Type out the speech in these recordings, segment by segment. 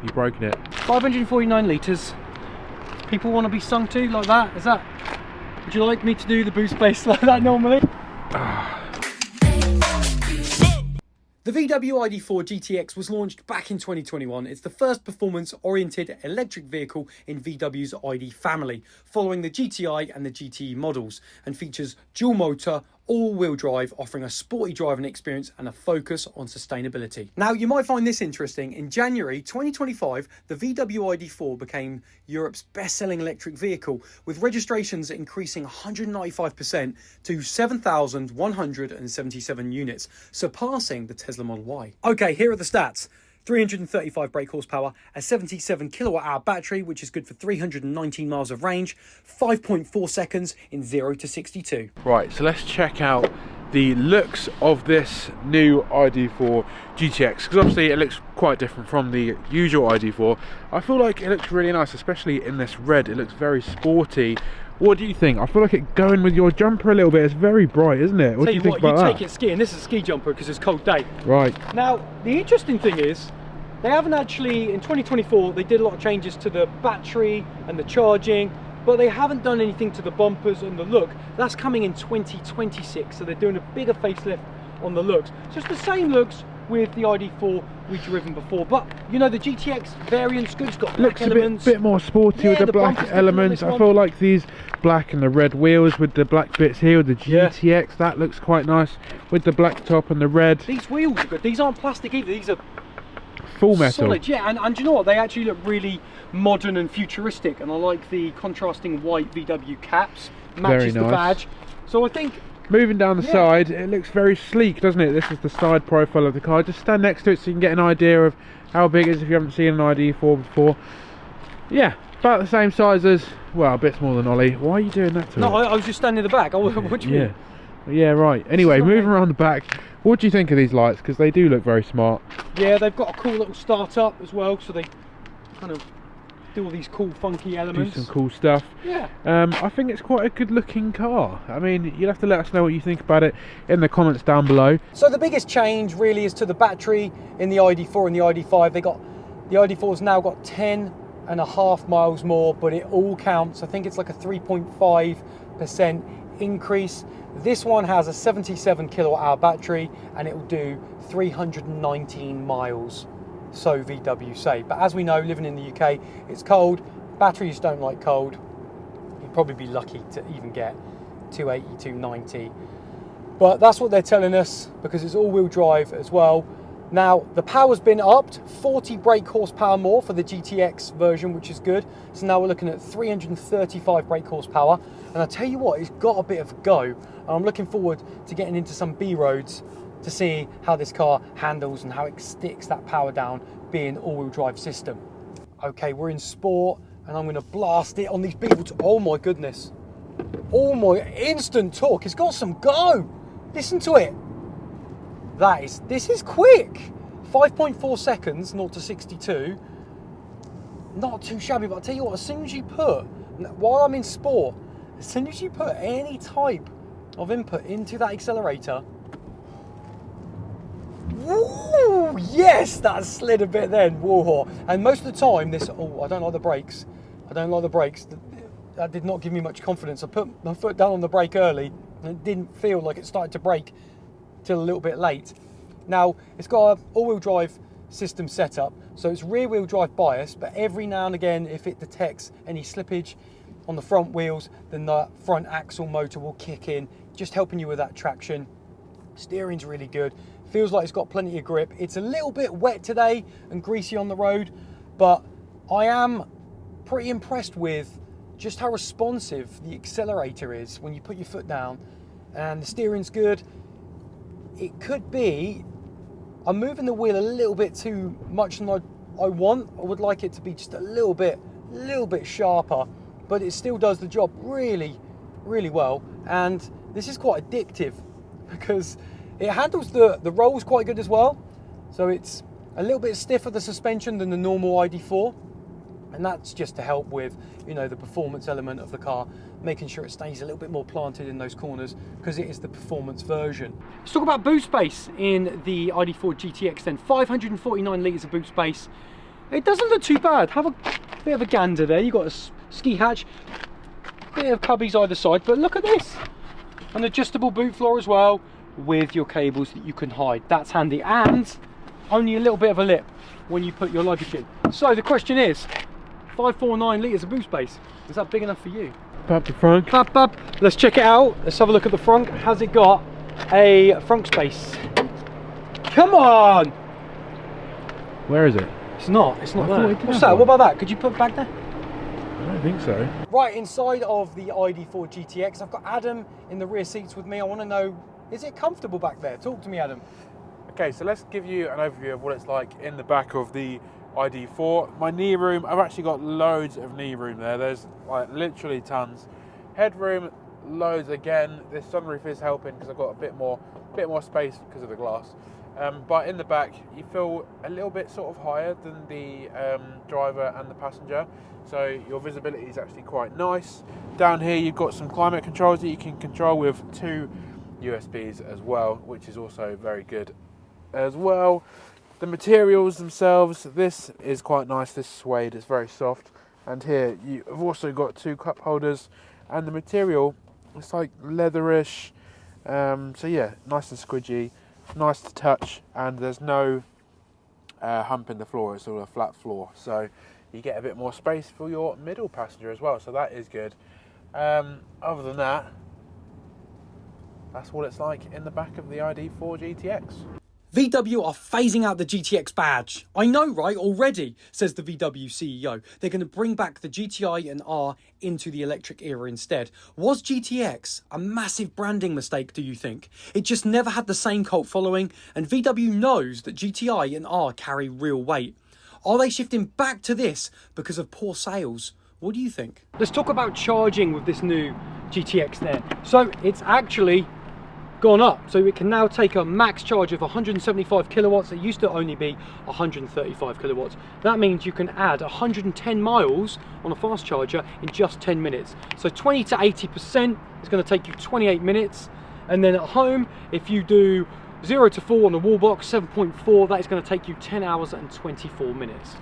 You've broken it. 549 litres. People want to be sung to like that? Is that... Would you like me to do the boot space like that normally? The VW Id4 Gtx was launched back in 2021. It's the first performance-oriented electric vehicle in VW's ID family, following the GTI and the GTE models, and features dual motor, all-wheel drive, offering a sporty driving experience and a focus on sustainability. Now, you might find this interesting. In January 2025, the VW Id4 became Europe's best-selling electric vehicle, with registrations increasing 195% to 7,177 units, surpassing the Tesla Model Y. Okay, here are the stats. 335 brake horsepower, a 77 kilowatt hour battery, which is good for 319 miles of range, 5.4 seconds in 0 to 62. Right, so let's check out the looks of this new Id4 GTX, because obviously it looks quite different from the usual Id4. I feel like it looks really nice, especially in this red. It looks very sporty. What do you think? I feel like it going with your jumper a little bit. It's very bright, isn't it? What do you think about that? You take it skiing. This is a ski jumper because it's a cold day. Right. Now, the interesting thing is, they haven't actually, in 2024, they did a lot of changes to the battery and the charging, but they haven't done anything to the bumpers and the look. That's coming in 2026, so they're doing a bigger facelift on the looks. So it's the same looks with the Id4 we've driven before, but you know, the GTX variant's good. It's got black elements. Looks a bit more sporty with the black elements. I feel like these black and the red wheels with the black bits here with the GTX, that looks quite nice with the black top and the red. These wheels are good. These aren't plastic either. These are full metal. Solid, yeah, and you know what? They actually look really modern and futuristic, and I like the contrasting white VW caps. Matches the badge. So I think, moving down the side, it looks very sleek, doesn't it? This is the side profile of the car. Just stand next to it so you can get an idea of how big it is if you haven't seen an Id4 before. Yeah, about the same size as, well, a bit smaller than Ollie. Why are you doing that to it? No, I was just standing in the back. What do you mean? Yeah, right. Anyway, moving around the back, what do you think of these lights? Because they do look very smart. Yeah, they've got a cool little start-up as well, so they kind of do all these cool, funky elements. Do some cool stuff. Yeah. I think it's quite a good-looking car. I mean, you'll have to let us know what you think about it in the comments down below. So the biggest change really is to the battery in the Id4 and the Id5. The Id4's now got 10.5 miles more, but it all counts. I think it's like a 3.5% increase. This one has a 77 kilowatt hour battery and it will do 319 miles, so VW say. But as we know, living in the UK, it's cold. Batteries don't like cold. You'd probably be lucky to even get 280, 290. But that's what they're telling us, because it's all-wheel drive as well. Now, the power's been upped, 40 brake horsepower more for the GTX version, which is good. So now we're looking at 335 brake horsepower. And I tell you what, it's got a bit of a go. And I'm looking forward to getting into some B roads to see how this car handles and how it sticks that power down, being all-wheel drive system. Okay, we're in sport, and I'm gonna blast it on these beetle. Oh my goodness. Oh my, instant torque. It's got some go. Listen to it. This is quick. 5.4 seconds, 0 to 62. Not too shabby, but I'll tell you what, as soon as you put, while I'm in sport, as soon as you put any type of input into that accelerator, woo, yes, that slid a bit then, whoa. And most of the time, I don't like the brakes. That did not give me much confidence. I put my foot down on the brake early, and it didn't feel like it started to brake till a little bit late. Now, it's got an all-wheel drive system setup, so it's rear-wheel drive bias, but every now and again, if it detects any slippage on the front wheels, then the front axle motor will kick in, just helping you with that traction. Steering's really good. Feels like it's got plenty of grip. It's a little bit wet today and greasy on the road, but I am pretty impressed with just how responsive the accelerator is when you put your foot down, and the steering's good. It could be, I'm moving the wheel a little bit too much than I want. I would like it to be just a little bit sharper, but it still does the job really, really well. And this is quite addictive because it handles the rolls quite good as well. So it's a little bit stiffer, the suspension, than the normal Id4. And that's just to help with, you know, the performance element of the car, making sure it stays a little bit more planted in those corners because it is the performance version. Let's talk about boot space in the Id4 GTX then. 549 litres of boot space. It doesn't look too bad. Have a bit of a gander there. You've got a ski hatch, bit of cubbies either side, but look at this. An adjustable boot floor as well, with your cables that you can hide. That's handy, and only a little bit of a lip when you put your luggage in. So the question is, 549 litres of boot space, is that big enough for you? Up the front. Up. Let's check it out. Let's have a look at the front. Has it got a front space? Come on! Where is it? It's not I there. thought it did What's have that? one. What about that? Could you put it back there? I don't think so. Right, inside of the Id4 Gtx, I've got Adam in the rear seats with me. I want to know, is it comfortable back there? Talk to me, Adam. Okay, so let's give you an overview of what it's like in the back of the Id4. My knee room, I've actually got loads of knee room there. There's like literally tons. Headroom, loads again. This sunroof is helping because I've got a bit more space because of the glass. But in the back, you feel a little bit sort of higher than the driver and the passenger. So your visibility is actually quite nice. Down here, you've got some climate controls that you can control with 2 USBs as well, which is also very good as well. The materials themselves, this is quite nice. This suede is very soft. And here, you've also got 2 cup holders. And the material, it's like leatherish. So yeah, nice and squidgy. Nice to touch, and there's no hump in the floor. It's all a flat floor, so you get a bit more space for your middle passenger as well, so that is good. Other than that, that's what it's like in the back of the Id4 GTX. VW are phasing out the GTX badge. I know, right? Already, says the VW CEO. They're going to bring back the GTI and R into the electric era instead. Was GTX a massive branding mistake, do you think? It just never had the same cult following, and VW knows that GTI and R carry real weight. Are they shifting back to this because of poor sales? What do you think? Let's talk about charging with this new GTX there. So it's actually gone up, so it can now take a max charge of 175 kilowatts. It used to only be 135 kilowatts. That means you can add 110 miles on a fast charger in just 10 minutes. So 20 to 80% is going to take you 28 minutes, and then at home, if you do 0 to 4 on the wall box, 7.4, that is going to take you 10 hours and 24 minutes.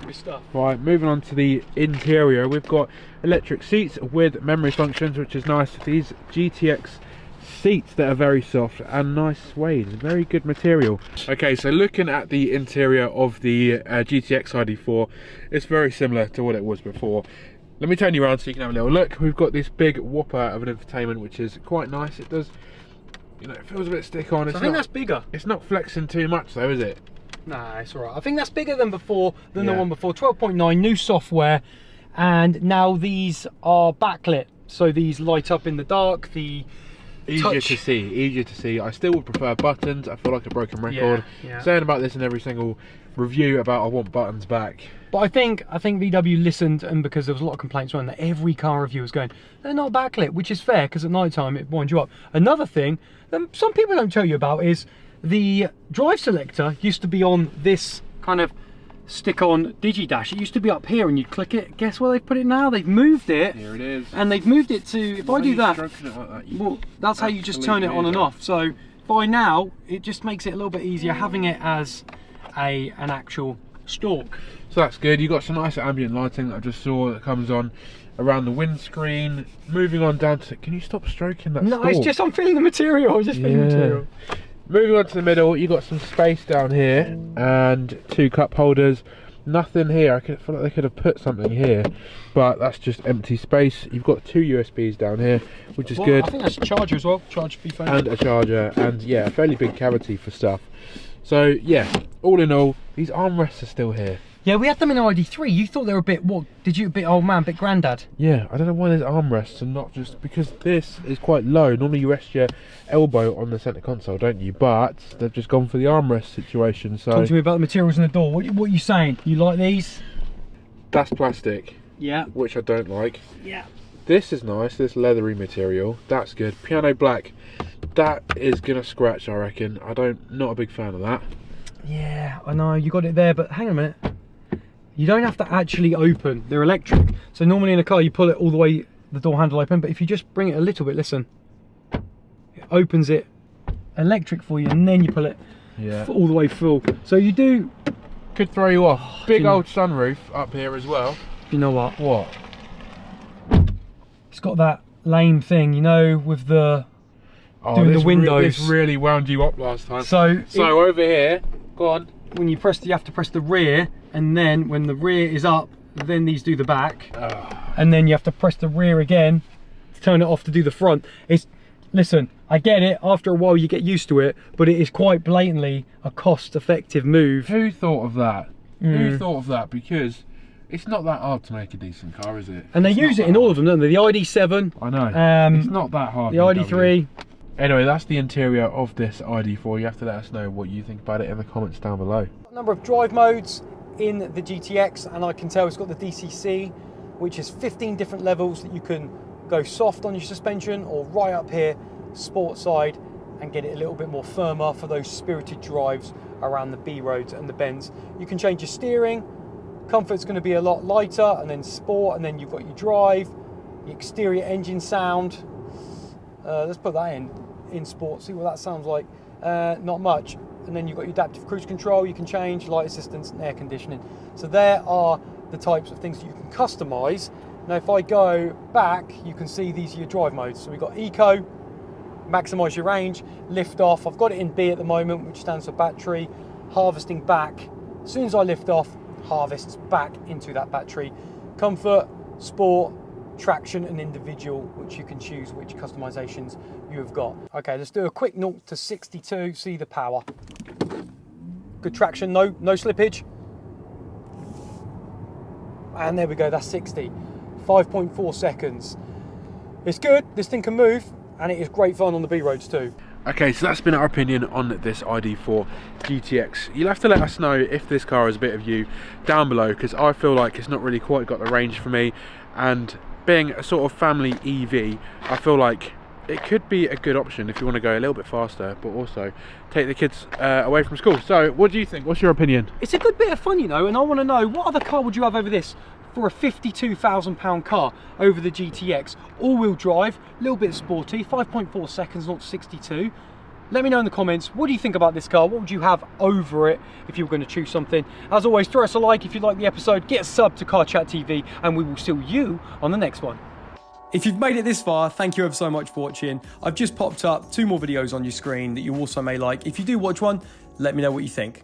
Good stuff. Right, moving on to the interior, we've got electric seats with memory functions, which is nice. These GTX seats that are very soft and nice suede, very good material. Okay, so looking at the interior of the GTX Id4, it's very similar to what it was before. Let me turn you around so you can have a little look. We've got this big whopper of an infotainment, which is quite nice. It does, you know, it feels a bit stick on. So I think that's bigger. It's not flexing too much though, is it? Nah, it's alright. I think that's bigger than before, than the one before. 12.9, new software, and now these are backlit, so these light up in the dark. The easier to see. I still would prefer buttons. I feel like a broken record. Yeah. Saying about this in every single review about I want buttons back. But I think VW listened, and because there was a lot of complaints around that every car review was going, they're not backlit, which is fair because at night time it winds you up. Another thing that some people don't tell you about is the drive selector used to be on this kind of stick-on DigiDash. It used to be up here and you click it. Guess where they've put it now? They've moved it. Here it is. And they've moved it to, if I do that, like that, well, that's how you just turn it on and off. So by now, it just makes it a little bit easier having it as an actual stalk. So that's good. You've got some nice ambient lighting that I just saw that comes on around the windscreen. Moving on down to, can you stop stroking that No, stalk? it's just, I'm feeling the material. I'm just feeling the material. Moving on to the middle, you've got some space down here and 2 cup holders. Nothing here. I feel like they could have put something here, but that's just empty space. You've got 2 USBs down here, which is good. I think that's a charger as well. Charge for your phone. And a charger, and yeah, a fairly big cavity for stuff. So yeah, all in all, these armrests are still here. Yeah, we had them in Id3. You thought they were a bit, what, did you, a bit old man, a bit granddad? Yeah, I don't know why there's armrests and not just, because this is quite low. Normally you rest your elbow on the centre console, don't you? But they've just gone for the armrest situation, so... Talk to me about the materials in the door. What are you saying? You like these? That's plastic. Yeah. Which I don't like. Yeah. This is nice, this leathery material. That's good. Piano black. That is going to scratch, I reckon. Not a big fan of that. Yeah, I know, you got it there, but hang on a minute. You don't have to actually open, they're electric. So normally in a car you pull it all the way, the door handle open, but if you just bring it a little bit, listen, it opens it electric for you, and then you pull it all the way full. So you do Could throw you off. Big old sunroof up here as well. You know what? What? It's got that lame thing, you know, with the doing the windows. This really wound you up last time. So over here, go on. When you press, you have to press the rear, and then when the rear is up, then these do the back, and then you have to press the rear again to turn it off to do the front. Listen, I get it. After a while, you get used to it, but it is quite blatantly a cost-effective move. Who thought of that? Who thought of that? Because it's not that hard to make a decent car, is it? And they use it in all of them, don't they? The ID7. I know. It's not that hard. The ID3. Anyway, that's the interior of this ID4. You have to let us know what you think about it in the comments down below. A number of drive modes in the GTX, and I can tell it's got the DCC, which is 15 different levels that you can go soft on your suspension, or right up here, sport side, and get it a little bit more firmer for those spirited drives around the B roads and the bends. You can change your steering. Comfort's going to be a lot lighter, and then sport, and then you've got your drive, your exterior engine sound. Let's put that in sport, see what that sounds like. Not much. And then you've got your adaptive cruise control, you can change light assistance and air conditioning. So there are the types of things that you can customize. Now if I go back, you can see these are your drive modes. So we've got eco, maximize your range, lift off. I've got it in B at the moment, which stands for battery. Harvesting back. As soon as I lift off, harvests back into that battery. Comfort, sport, traction and individual, which you can choose which customizations you have got. Okay, let's do a quick 0 to 62, see the power. Good traction, no slippage. And there we go, that's 60. 5.4 seconds. It's good, this thing can move, and it is great fun on the B roads too. Okay, so that's been our opinion on this ID4 GTX. You'll have to let us know if this car is a bit of you down below, because I feel like it's not really quite got the range for me, and being a sort of family EV, I feel like it could be a good option if you want to go a little bit faster, but also take the kids away from school. So what do you think? What's your opinion? It's a good bit of fun, you know, and I want to know, what other car would you have over this for a £52,000 car over the GTX? All-wheel drive, a little bit sporty, 5.4 seconds, 0 to 62. Let me know in the comments, what do you think about this car? What would you have over it if you were going to choose something? As always, throw us a like if you like the episode, get a sub to Car Chat TV, and we will see you on the next one. If you've made it this far, thank you ever so much for watching. I've just popped up 2 more videos on your screen that you also may like. If you do watch one, let me know what you think.